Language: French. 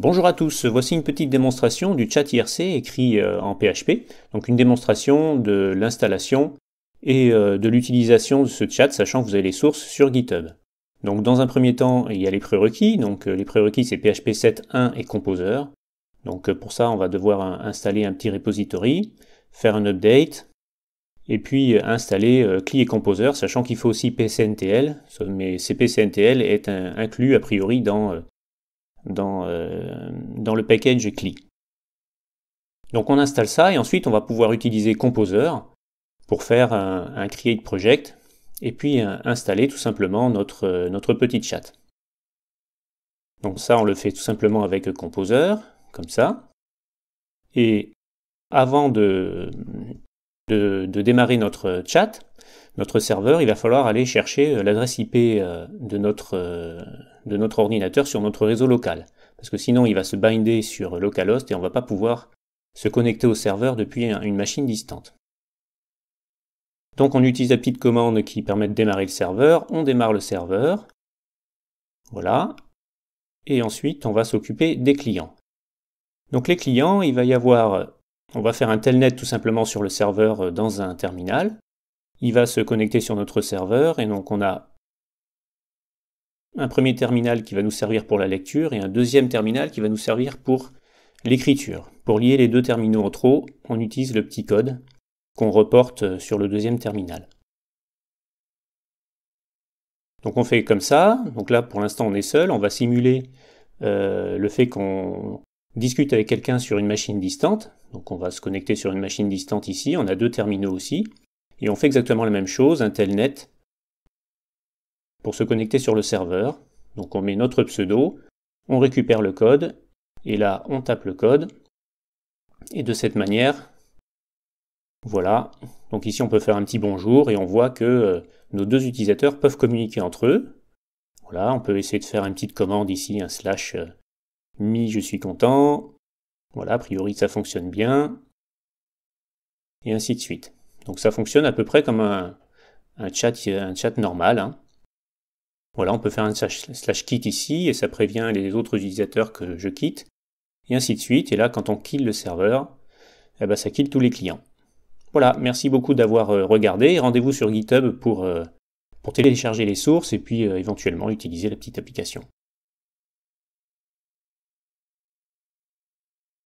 Bonjour à tous, voici une petite démonstration du chat IRC écrit en PHP, donc une démonstration de l'installation et de l'utilisation de ce chat, sachant que vous avez les sources sur GitHub. Donc dans un premier temps, il y a les prérequis, donc les prérequis c'est PHP 7.1 et Composer. Donc pour ça, on va devoir installer un petit repository, faire un update, et puis installer CLI et Composer, sachant qu'il faut aussi PCNTL, mais CPCNTL est inclus a priori dans le package CLI. Donc on installe ça et ensuite on va pouvoir utiliser Composer pour faire un create project et puis installer tout simplement notre petit chat. Donc ça on le fait tout simplement avec Composer, comme ça. Et avant de démarrer notre chat, notre serveur, il va falloir aller chercher l'adresse IP de notre ordinateur sur notre réseau local. Parce que sinon il va se binder sur localhost et on ne va pas pouvoir se connecter au serveur depuis une machine distante. Donc on utilise la petite commande qui permet de démarrer le serveur, on démarre le serveur, voilà, et ensuite on va s'occuper des clients. Donc les clients, il va y avoir, on va faire un telnet tout simplement sur le serveur dans un terminal, il va se connecter sur notre serveur et donc on a un premier terminal qui va nous servir pour la lecture et un deuxième terminal qui va nous servir pour l'écriture. Pour lier les deux terminaux entre eux, on utilise le petit code qu'on reporte sur le deuxième terminal. Donc on fait comme ça, donc là pour l'instant on est seul, on va simuler le fait qu'on discute avec quelqu'un sur une machine distante, donc on va se connecter sur une machine distante ici, on a deux terminaux aussi, et on fait exactement la même chose, un telnet, pour se connecter sur le serveur. Donc on met notre pseudo, on récupère le code, et là on tape le code, et de cette manière, voilà, donc ici on peut faire un petit bonjour, et on voit que nos deux utilisateurs peuvent communiquer entre eux. Voilà, on peut essayer de faire une petite commande ici, un slash mi je suis content, voilà, a priori ça fonctionne bien, et ainsi de suite. Donc ça fonctionne à peu près comme un chat normal, hein. Voilà, on peut faire un slash quitte ici, et ça prévient les autres utilisateurs que je quitte, et ainsi de suite, et là, quand on kill le serveur, eh ben, ça kill tous les clients. Voilà, merci beaucoup d'avoir regardé, et rendez-vous sur GitHub pour télécharger les sources, et puis éventuellement utiliser la petite application.